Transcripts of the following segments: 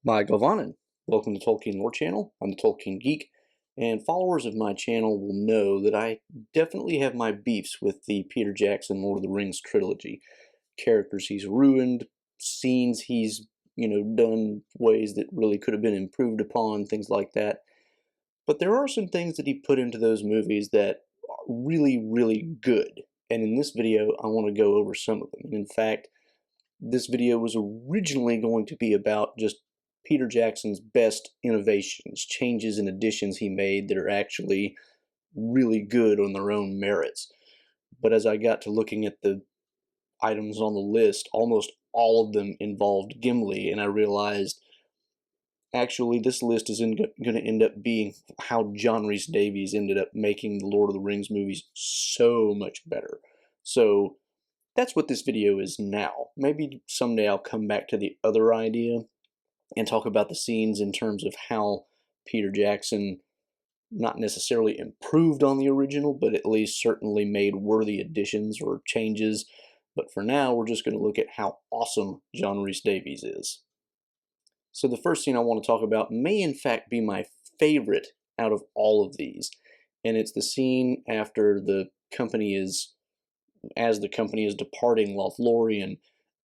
Hi, Govanen. Welcome to Tolkien Lore Channel. I'm the Tolkien Geek, and followers of my channel will know that I definitely have my beefs with the Peter Jackson Lord of the Rings trilogy. Characters he's ruined, scenes he's, done ways that really could have been improved upon, things like that. But there are some things that he put into those movies that are really, really good. And in this video, I want to go over some of them. And in fact, this video was originally going to be about just Peter Jackson's best innovations, changes and additions he made that are actually really good on their own merits. But as I got to looking at the items on the list, almost all of them involved Gimli, and I realized actually this list is going to end up being how John Rhys-Davies ended up making the Lord of the Rings movies so much better. So that's what this video is now. Maybe someday I'll come back to the other idea and talk about the scenes in terms of how Peter Jackson not necessarily improved on the original, but at least certainly made worthy additions or changes. But for now, we're just going to look at how awesome John Rhys-Davies is. So the first scene I want to talk about may in fact be my favorite out of all of these. And it's the scene after the company is departing Lothlorien,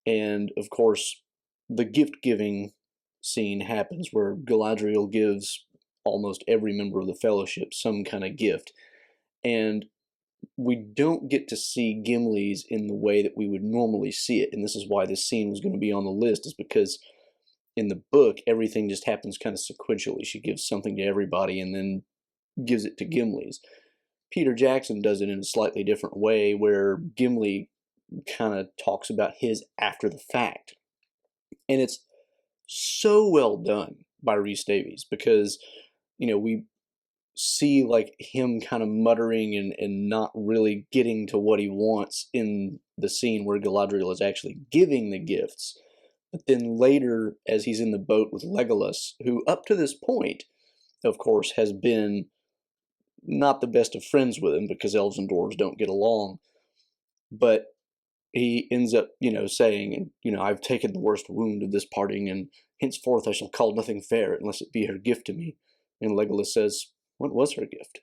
and of course the gift-giving scene happens where Galadriel gives almost every member of the Fellowship some kind of gift, and we don't get to see Gimli's in the way that we would normally see it, and this is why this scene was going to be on the list, is because in the book everything just happens kind of sequentially. She gives something to everybody and then gives it to Gimli's. Peter Jackson does it in a slightly different way, where Gimli kind of talks about his after the fact. And it's so well done by Rhys-Davies because, we see like him kind of muttering and not really getting to what he wants in the scene where Galadriel is actually giving the gifts. But then later, as he's in the boat with Legolas, who up to this point, of course, has been not the best of friends with him because elves and dwarves don't get along, but he ends up, saying, I've taken the worst wound of this parting, and henceforth I shall call nothing fair unless it be her gift to me. And Legolas says, what was her gift?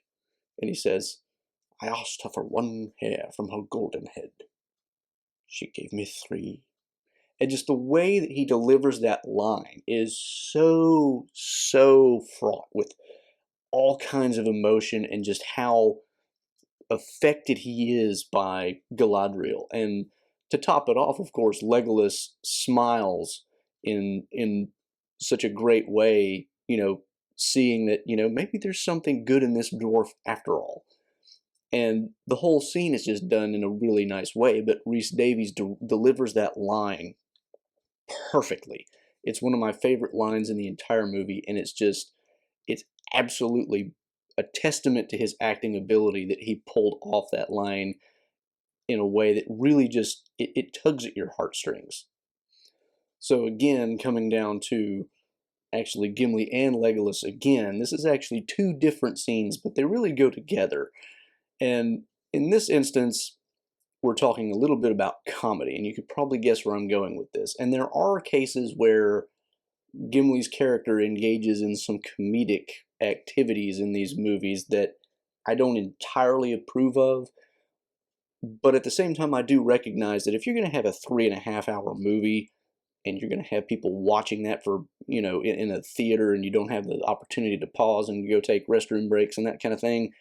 And he says, I asked her for one hair from her golden head. She gave me 3. And just the way that he delivers that line is so, so fraught with all kinds of emotion and just how affected he is by Galadriel. And to top it off, of course, Legolas smiles in such a great way, seeing that, maybe there's something good in this dwarf after all. And the whole scene is just done in a really nice way, but Rhys-Davies delivers that line perfectly. It's one of my favorite lines in the entire movie, and it's absolutely a testament to his acting ability that he pulled off that line in a way that really just, it tugs at your heartstrings. So again, coming down to actually Gimli and Legolas again, this is actually 2 different scenes, but they really go together. And in this instance, we're talking a little bit about comedy, and you could probably guess where I'm going with this. And there are cases where Gimli's character engages in some comedic activities in these movies that I don't entirely approve of, but at the same time I do recognize that if you're going to have a 3.5-hour movie and you're going to have people watching that for, in a theater, and you don't have the opportunity to pause and go take restroom breaks and that kind of thing,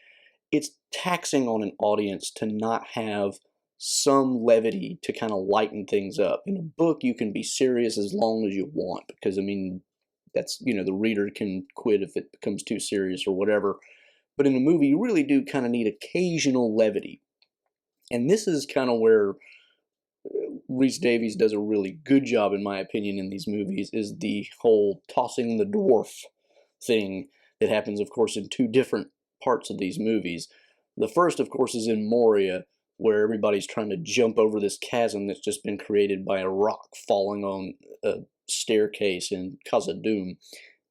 it's taxing on an audience to not have some levity to kind of lighten things up. In a book, you can be serious as long as you want, because, that's, the reader can quit if it becomes too serious or whatever. But in a movie, you really do kind of need occasional levity. And this is kind of where Rhys-Davies does a really good job, in my opinion, in these movies, is the whole tossing the dwarf thing that happens, of course, in 2 different parts of these movies. The first, of course, is in Moria, where everybody's trying to jump over this chasm that's just been created by a rock falling on a staircase in Khazad-dûm.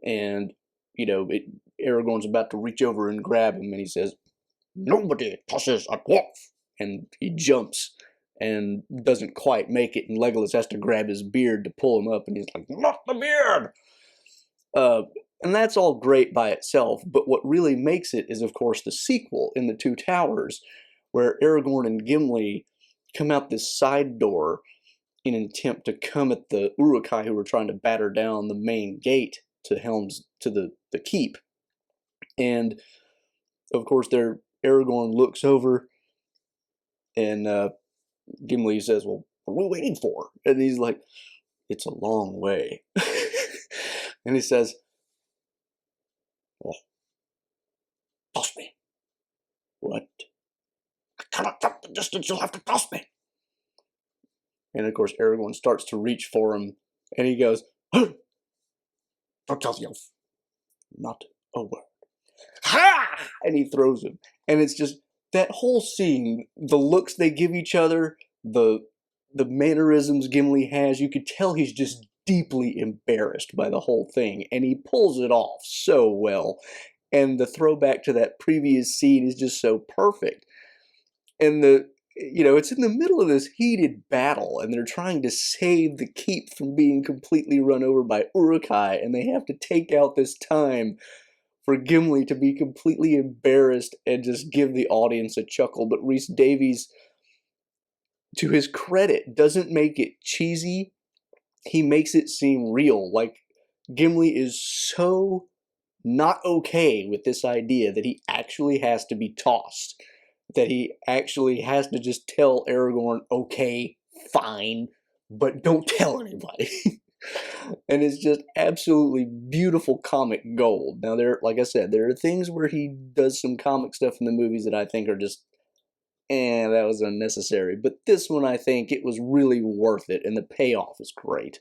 And, Aragorn's about to reach over and grab him, and he says, nobody tosses a dwarf. And he jumps and doesn't quite make it, and Legolas has to grab his beard to pull him up, and he's like, not the beard! Uh, and that's all great by itself, but what really makes it is, of course, the sequel in the Two Towers, where Aragorn and Gimli come out this side door in an attempt to come at the Uruk-hai who were trying to batter down the main gate to the keep. And of course, Aragorn looks over, and Gimli says, "Well, what are we waiting for?" And he's like, "It's a long way." And he says, "Well, toss me." "What?" "I cannot jump the distance, you'll have to toss me." And of course, Aragorn starts to reach for him, and he goes, "Don't tell the elf, not a word." Ha! And he throws him. And it's just that whole scene, the looks they give each other, the mannerisms Gimli has, you could tell he's just deeply embarrassed by the whole thing, and he pulls it off so well. And the throwback to that previous scene is just so perfect. And it's in the middle of this heated battle, and they're trying to save the keep from being completely run over by Uruk-hai, and they have to take out this time for Gimli to be completely embarrassed and just give the audience a chuckle. But Rhys-Davies, to his credit, doesn't make it cheesy. He makes it seem real. Like, Gimli is so not okay with this idea that he actually has to be tossed. That he actually has to just tell Aragorn, "Okay, fine, but don't tell anybody." And it's just absolutely beautiful comic gold. Now, like I said, there are things where he does some comic stuff in the movies that I think are just, that was unnecessary. But this one, I think it was really worth it, and the payoff is great.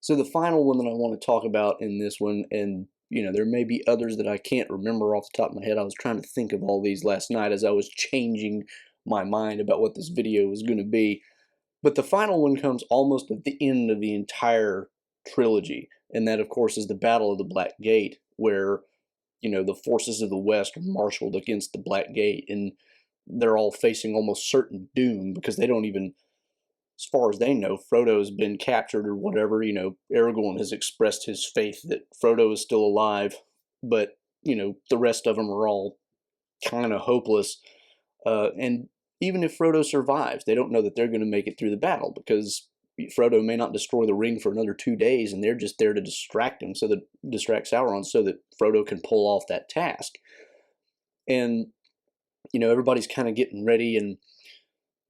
So the final one that I want to talk about in this one, and there may be others that I can't remember off the top of my head. I was trying to think of all these last night as I was changing my mind about what this video was going to be. But the final one comes almost at the end of the entire trilogy, and that, of course, is the Battle of the Black Gate, where, the forces of the West are marshaled against the Black Gate, and they're all facing almost certain doom because they don't even, as far as they know, Frodo's been captured or whatever. Aragorn has expressed his faith that Frodo is still alive, but, the rest of them are all kind of hopeless. And even if Frodo survives, they don't know that they're going to make it through the battle because Frodo may not destroy the ring for another 2 days, and they're just there to distract Sauron so that Frodo can pull off that task. And, everybody's kind of getting ready, and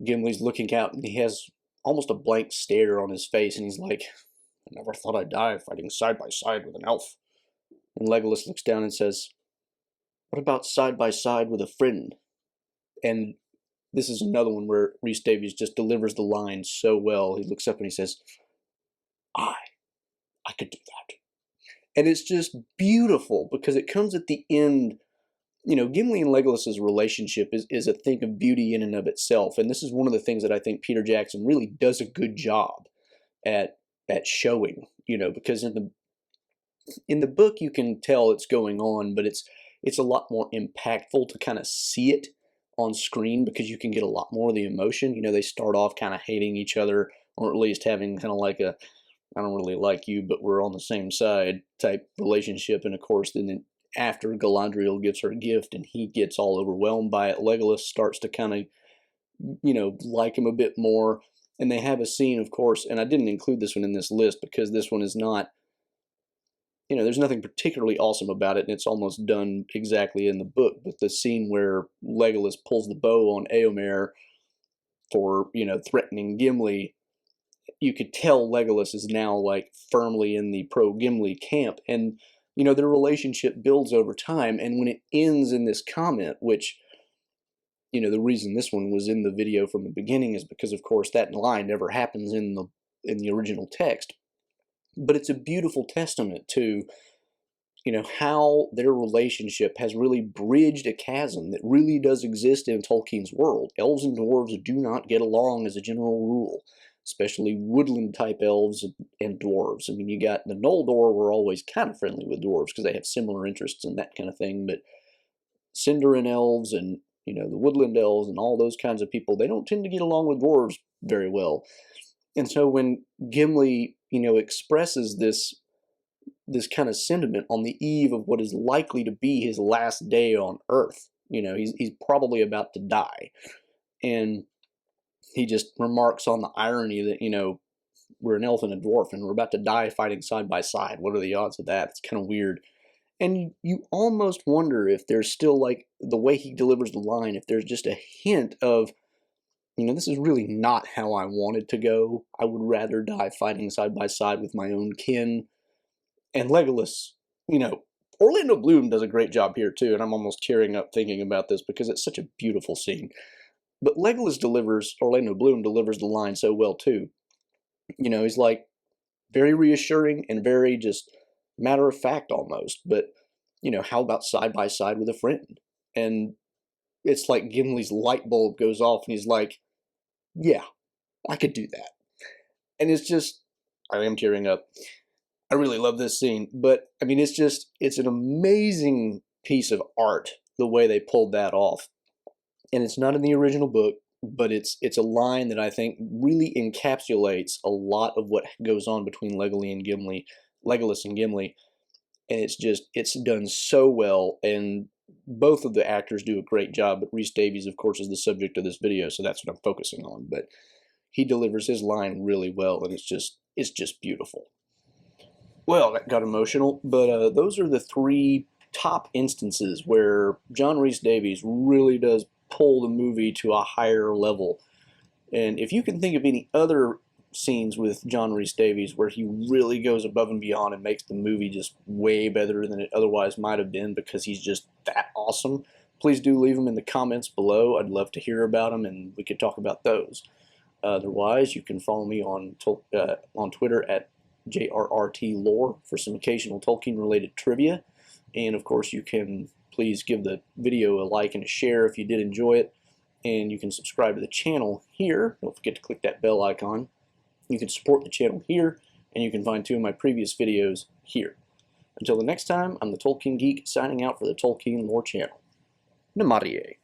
Gimli's looking out, and he has almost a blank stare on his face, and he's like, "I never thought I'd die fighting side by side with an elf." And Legolas looks down and says, "What about side by side with a friend?" And this is another one where Rhys-Davies just delivers the line so well. He looks up and he says, I could do that. And it's just beautiful because it comes at the end. Gimli and Legolas's relationship is a thing of beauty in and of itself. And this is one of the things that I think Peter Jackson really does a good job at showing, because in the book you can tell it's going on, but it's a lot more impactful to kind of see it on screen because you can get a lot more of the emotion. They start off kind of hating each other, or at least having kind of like a, "I don't really like you, but we're on the same side" type relationship. And of course, then after Galadriel gives her gift and he gets all overwhelmed by it, Legolas starts to kind of, like him a bit more. And they have a scene, of course, and I didn't include this one in this list because this one is not, there's nothing particularly awesome about it, and it's almost done exactly in the book. But the scene where Legolas pulls the bow on Éomer for, threatening Gimli, you could tell Legolas is now like firmly in the pro-Gimli camp, and their relationship builds over time. And when it ends in this comment, which the reason this one was in the video from the beginning is because, of course, that line never happens in the original text, but it's a beautiful testament to how their relationship has really bridged a chasm that really does exist in Tolkien's world. Elves and dwarves do not get along as a general rule, especially woodland type elves and dwarves. I mean, you got the Noldor were always kind of friendly with dwarves because they have similar interests and that kind of thing, but Sindarin elves and the woodland elves and all those kinds of people, they don't tend to get along with dwarves very well. And so when Gimli expresses this kind of sentiment on the eve of what is likely to be his last day on Earth. You know, he's probably about to die. And he just remarks on the irony that, you know, we're an elf and a dwarf and we're about to die fighting side by side. What are the odds of that? It's kind of weird. And you almost wonder if there's still, like, the way he delivers the line, if there's just a hint of, you know, this is really not how I wanted to go. I would rather die fighting side by side with my own kin. And Legolas, you know, Orlando Bloom does a great job here too, and I'm almost tearing up thinking about this because it's such a beautiful scene. But Orlando Bloom delivers the line so well too. You know, he's like very reassuring and very just matter of fact almost. But, you know, how about side by side with a friend? And it's like Gimli's light bulb goes off and he's like, yeah, I could do that. And it's just, I am tearing up. I really love this scene, but I mean, it's an amazing piece of art, the way they pulled that off. And it's not in the original book, but it's a line that I think really encapsulates a lot of what goes on between Legolas and Gimli. And it's done so well, and both of the actors do a great job, but Rhys-Davies, of course, is the subject of this video, so that's what I'm focusing on. But he delivers his line really well, and it's just beautiful. Well, that got emotional, but those are the three top instances where John Rhys-Davies really does pull the movie to a higher level. And if you can think of any other scenes with John Rhys-Davies where he really goes above and beyond and makes the movie just way better than it otherwise might have been because he's just that awesome, please do leave them in the comments below. I'd love to hear about them, and we could talk about those. Otherwise, you can follow me on Twitter at JRRTLore for some occasional Tolkien-related trivia. And of course, you can please give the video a like and a share if you did enjoy it. And you can subscribe to the channel here. Don't forget to click that bell icon. You can support the channel here, and you can find 2 of my previous videos here. Until the next time, I'm the Tolkien Geek signing out for the Tolkien Lore channel. Namarie.